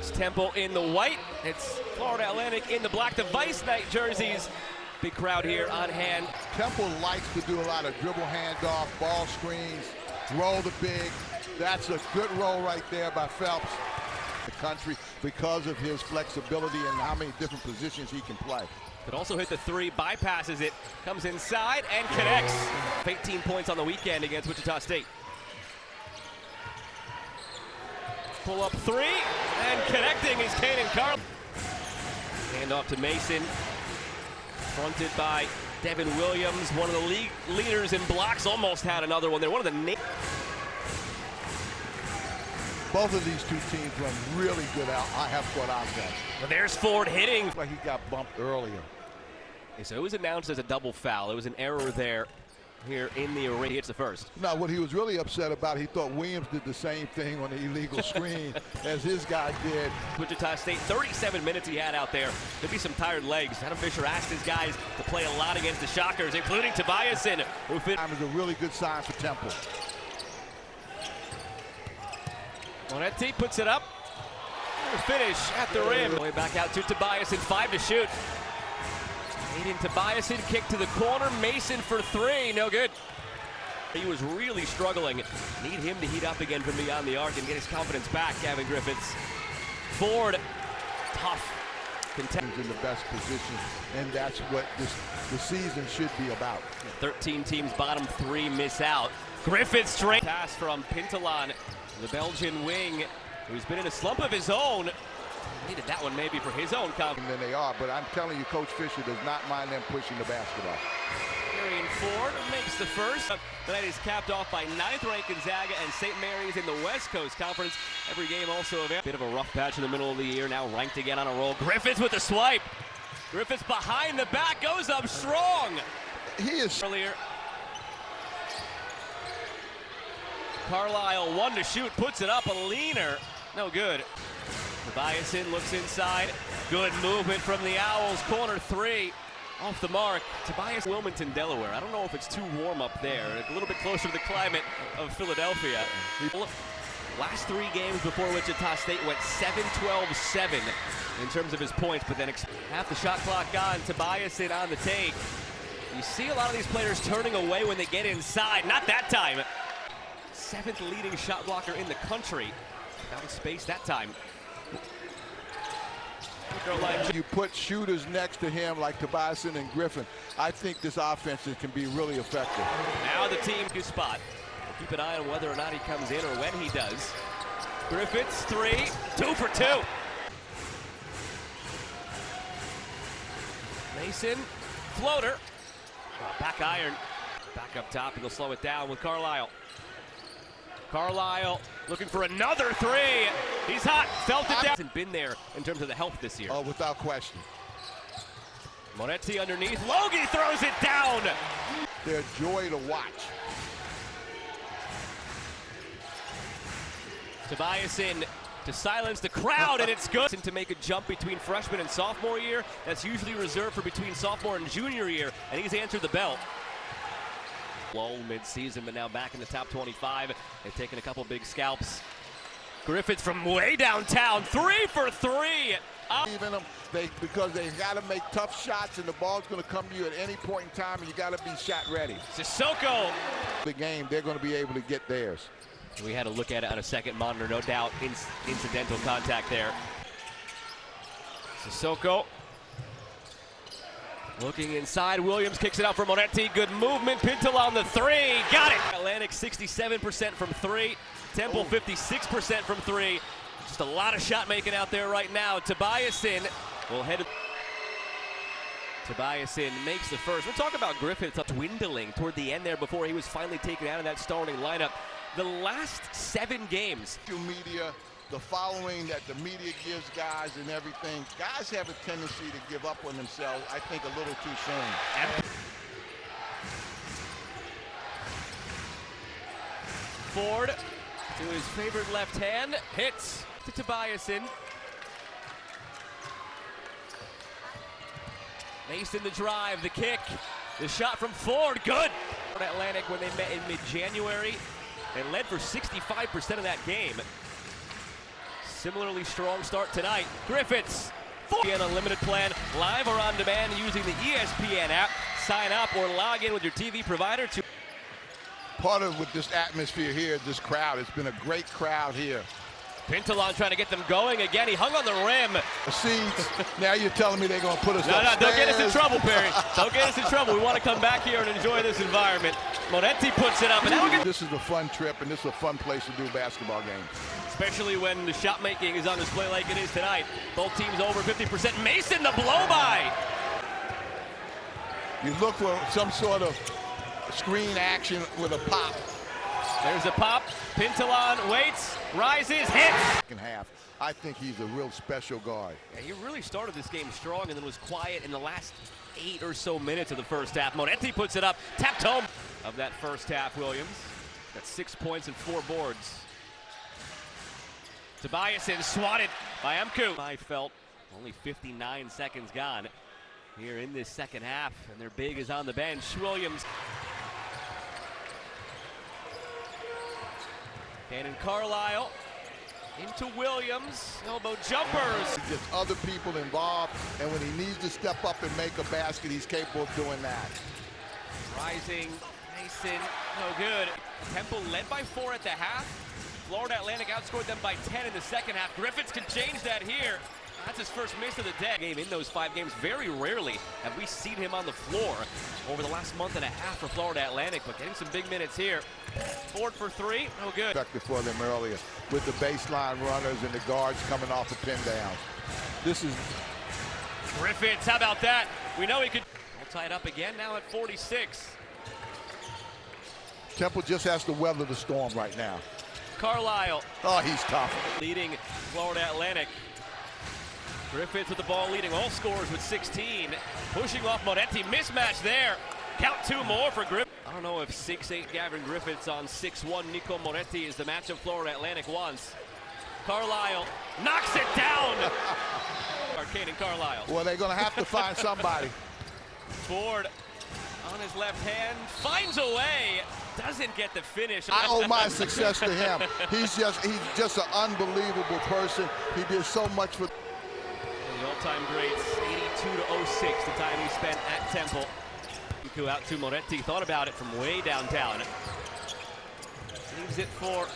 It's Temple in the white. It's Florida Atlantic in the black. The Vice Knight jerseys. Big crowd here on hand. Temple likes to do a lot of dribble handoff, ball screens, roll the big. That's a good roll right there by Phelps. The country, because of his flexibility and how many different positions he can play. Could also hit the three, bypasses it, comes inside and connects. 18 points on the weekend against Wichita State. Pull up three, and connecting is Kaden Carl. Hand off to Mason. Fronted by Devin Williams, one of the league leaders in blocks. Almost had another one there. One of the both of these two teams run really good out. I have scored offense. Well, there's Ford hitting. Like he got bumped earlier. So it was announced as a double foul. It was an error there. Here in the array, it's the first. Now, what he was really upset about, he thought Williams did the same thing on the illegal screen as his guy did. Wichita State, 37 minutes he had out there. Could be some tired legs. Adam Fisher asked his guys to play a lot against the Shockers, including Tobiasen, who fit. It was a really good sign for Temple. Monetti puts it up. Finish at the rim. Way back out to Tobiasen, 5 to shoot. Aiden Tobiasen, kick to the corner. Mason for three, no good. He was really struggling. Need him to heat up again from beyond the arc and get his confidence back, Gavin Griffiths. Ford, tough. Contenders in the best position, and that's what the season should be about. 13 teams, bottom three miss out. Griffiths straight pass from Pintalan, the Belgian wing, who's been in a slump of his own. Needed that one maybe for his own confidence. Than they are, but I'm telling you, Coach Fisher does not mind them pushing the basketball. Marion Ford makes the first. The night is capped off by 9th-ranked Gonzaga and St. Mary's in the West Coast Conference. Every game also available. Bit of a rough patch in the middle of the year, now ranked again on a roll. Griffiths with the swipe. Griffiths behind the back, goes up strong. He is earlier. Carlisle, one to shoot, puts it up, a leaner. No good. Tobiasen looks inside. Good movement from the Owls. Corner three. Off the mark. Tobias, Wilmington, Delaware. I don't know if it's too warm up there. A little bit closer to the climate of Philadelphia. Last three games before Wichita State went 7-12-7 in terms of his points, but then half the shot clock gone. Tobiasen on the take. You see a lot of these players turning away when they get inside. Not that time. 7th leading shot blocker in the country. Found space that time. You put shooters next to him like Tobiasen and Griffin. I think this offense can be really effective. Now the team to spot. We'll keep an eye on whether or not he comes in or when he does. Griffiths, three, 2 for 2. Mason, floater. Back iron. Back up top, and he'll slow it down with Carlisle. Carlisle looking for another three. He's hot, felt it down. Hasn't been there in terms of the health this year. Oh, without question. Monetti underneath, Logie throws it down. They're a joy to watch. Tobiasen to silence the crowd, and it's good. To make a jump between freshman and sophomore year, that's usually reserved for between sophomore and junior year, and he's answered the bell. Lull mid-season, but now back in the top 25. They've taken a couple big scalps. Griffiths from way downtown, 3 for 3. Even them, because they got to make tough shots, and the ball's going to come to you at any point in time, and you got to be shot ready. Sissoko. The game, they're going to be able to get theirs. We had to look at it on a second monitor, no doubt. Incidental contact there. Sissoko. Looking inside, Williams kicks it out for Monetti. Good movement, Pintalan on the three. Got it! Atlantic 67% from three. Temple 56% from three. Just a lot of shot making out there right now. Tobiasen will head. Tobiasen makes the first. We're talking about Griffiths dwindling toward the end there before he was finally taken out of that starting lineup. The last 7 games. Media, the following that the media gives guys and everything. Guys have a tendency to give up on themselves, I think, a little too soon. Ford to his favorite left hand, hits to Tobiasen. Mason the drive, the kick, the shot from Ford, good! Atlantic, when they met in mid-January, they led for 65% of that game. similarly strong start tonight. Griffiths, an unlimited plan, live or on demand using the ESPN app. Sign up or log in with your TV provider to. Part of with this atmosphere here, this crowd, it's been a great crowd here. Pintalan trying to get them going again. He hung on the rim. The seats. Now you're telling me they're going to put us No, upstairs. don't get us in trouble, Perry. Don't get us in trouble. We want to come back here and enjoy this environment. Moretti puts it up, and now This is a fun trip, and this is a fun place to do a basketball game. especially when the shot making is on display like it is tonight. Both teams over 50%. Mason, the blow by. You look for some sort of screen action with a pop. There's a pop. Pintalan waits, rises, hits. Second half. I think he's a real special guard. Yeah, he really started this game strong and then was quiet in the last 8 or so minutes of the first half. Moretti puts it up, tapped home of that first half. Williams got 6 points and 4 boards. Tobiasen swatted by Emku. I felt only 59 seconds gone here in this second half, and their big is on the bench. Williams. Cannon Carlisle into Williams, elbow jumpers. He gets other people involved, and when he needs to step up and make a basket, he's capable of doing that. Rising, Mason, no good. Temple led by 4 at the half. Florida Atlantic outscored them by 10 in the second half. Griffiths can change that here. That's his first miss of the day. Game in those 5 games. Very rarely have we seen him on the floor over the last month and a half for Florida Atlantic, but getting some big minutes here. Ford for 3, no good. Effective for them earlier with the baseline runners and the guards coming off the pin down. This is Griffiths, how about that? We know he could. All tied up again now at 46. Temple just has to weather the storm right now. Carlisle. Oh, he's tough. Leading Florida Atlantic. Griffiths with the ball leading all scorers with 16. Pushing off Moretti, mismatch there. Count 2 more for Griffiths. I don't know if 6'8" Gavin Griffiths on 6'1" Nico Moretti is the matchup Florida Atlantic wants. Carlisle knocks it down. Arcade and Carlisle. Well, they're going to have to find somebody. Ford on his left hand, finds a way, doesn't get the finish. I owe my success to him. He's just an unbelievable person. He did so much for the all-time greats, 82-06, the time he spent at Temple. Out to Moretti, thought about it from way downtown. Leaves it for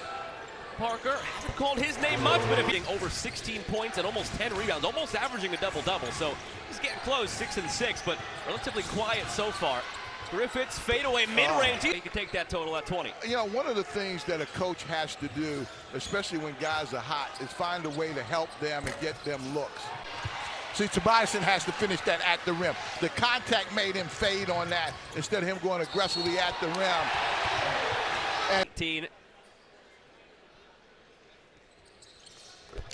Parker. Hasn't called his name much, but hitting over 16 points and almost 10 rebounds, almost averaging a double-double. So he's getting close, 6 and 6, but relatively quiet so far. Griffiths fadeaway mid-range. He can take that total at 20. You know, one of the things that a coach has to do, especially when guys are hot, is find a way to help them and get them looks. See, Tobiasen has to finish that at the rim. The contact made him fade on that instead of him going aggressively at the rim. And 18.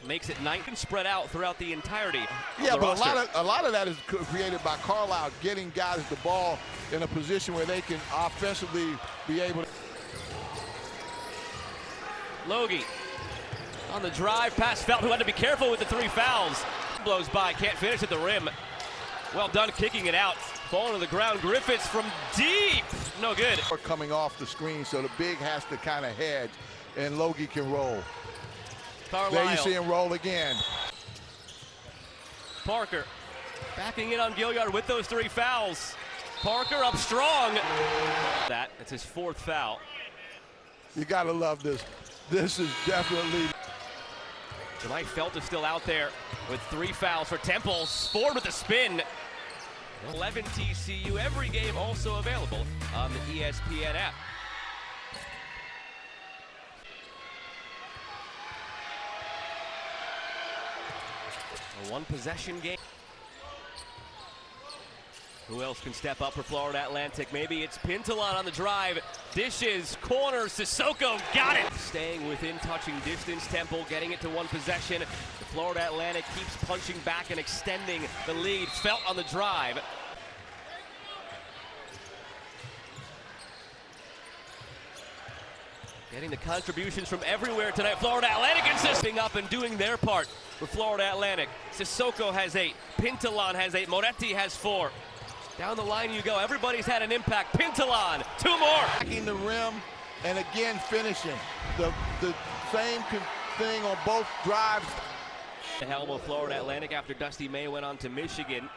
Makes it 9 and spread out throughout the entirety. Yeah, but a lot of that is created by Carlisle getting guys the ball in a position where they can offensively be able to. Logie on the drive past Felt, who had to be careful with the 3 fouls. Blows by, can't finish at the rim. Well done kicking it out. Falling to the ground. Griffiths from deep. No good. Coming off the screen, so the big has to kind of hedge, and Logie can roll. Carlisle. There you see him roll again. Parker backing in on Gilliard with those 3 fouls. Parker up strong. It's his 4th foul. You gotta love this. This is definitely. Tonight Felt is still out there with 3 fouls for Temple. Ford with the spin. 11 TCU, every game also available on the ESPN app. A 1-possession game. Who else can step up for Florida Atlantic? Maybe it's Pintalan on the drive. Dishes, corner, Sissoko got it. Staying within touching distance, Temple getting it to 1 possession. The Florida Atlantic keeps punching back and extending the lead. Felt on the drive. Getting the contributions from everywhere tonight. Florida Atlantic insisting up and doing their part for Florida Atlantic. Sissoko has 8. Pintalan has 8. Moretti has 4. Down the line you go. Everybody's had an impact. Pintalan, 2 more. Backing the rim and again finishing. The same thing on both drives. The helm of Florida Atlantic after Dusty May went on to Michigan.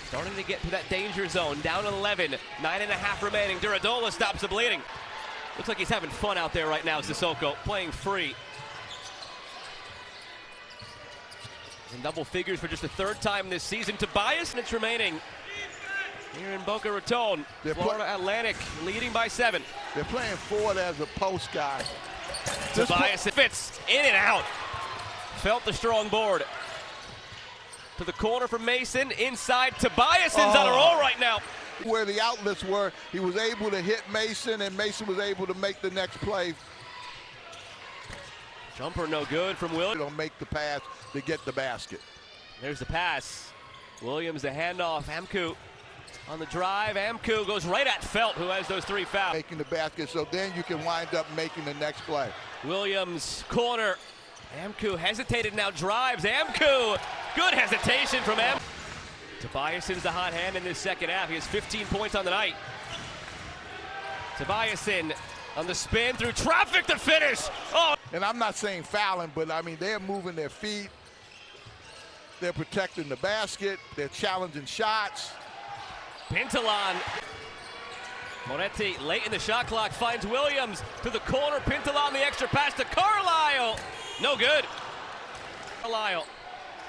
Starting to get to that danger zone, down 11, 9.5 remaining. Duradola stops the bleeding. Looks like he's having fun out there right now, Sissoko, playing free. In double figures for just the third time this season. Tobias minutes remaining here in Boca Raton. Florida Atlantic leading by 7. They're playing Ford as a post guy. Tobias fits in and out. Felt the strong board. To the corner for Mason, inside. Tobias's on a roll right now. Where the outlets were, he was able to hit Mason, and Mason was able to make the next play. Jumper no good from Williams. Don't make the pass to get the basket. There's the pass. Williams the handoff. Amku on the drive. Amku goes right at Felt, who has those 3 fouls. Making the basket, so then you can wind up making the next play. Williams corner. Amku hesitated, now drives. Amku, good hesitation from Amku. Tobiason's the hot hand in this second half. He has 15 points on the night. Tobiason on the spin through traffic to finish. Oh! And I'm not saying fouling, but I mean, they're moving their feet. They're protecting the basket. They're challenging shots. Pintalan. Moretti late in the shot clock finds Williams to the corner. Pintalan the extra pass to Carlisle. No good. Carlisle.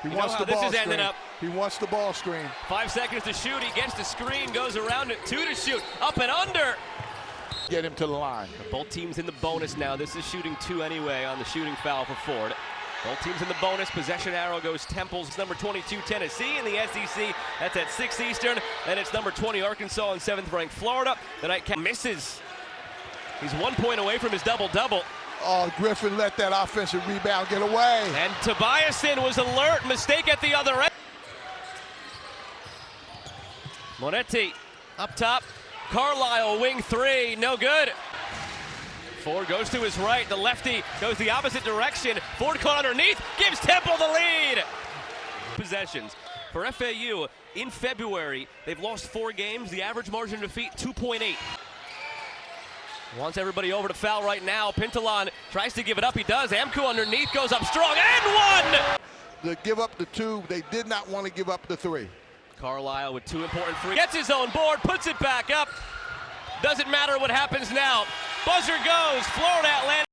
He wants the ball this is screen. ending up. He wants the ball screen. 5 seconds to shoot. He gets the screen, goes around it. 2 to shoot. Up and under. Get him to the line. Both teams in the bonus now. This is shooting 2 anyway on the shooting foul for Ford. Both teams in the bonus. Possession arrow goes Temple's number 22 Tennessee in the SEC. That's at 6 Eastern. Then it's number 20 Arkansas and 7th ranked Florida. The nightcap misses. He's 1 point away from his double-double. Oh, Griffin let that offensive rebound get away. And Tobiason was alert. Mistake at the other end. Moretti up top. Carlisle wing 3. No good. Ford goes to his right. The lefty goes the opposite direction. Ford caught underneath. Gives Temple the lead. Possessions. For FAU, in February, they've lost 4 games. The average margin of defeat, 2.8. Wants everybody over to foul right now. Pintalan tries to give it up. He does. Amku underneath, goes up strong, and 1! To give up the 2, they did not want to give up the 3. Carlisle with 2 important free. Gets his own board, puts it back up. Doesn't matter what happens now. Buzzer goes. Florida Atlantic.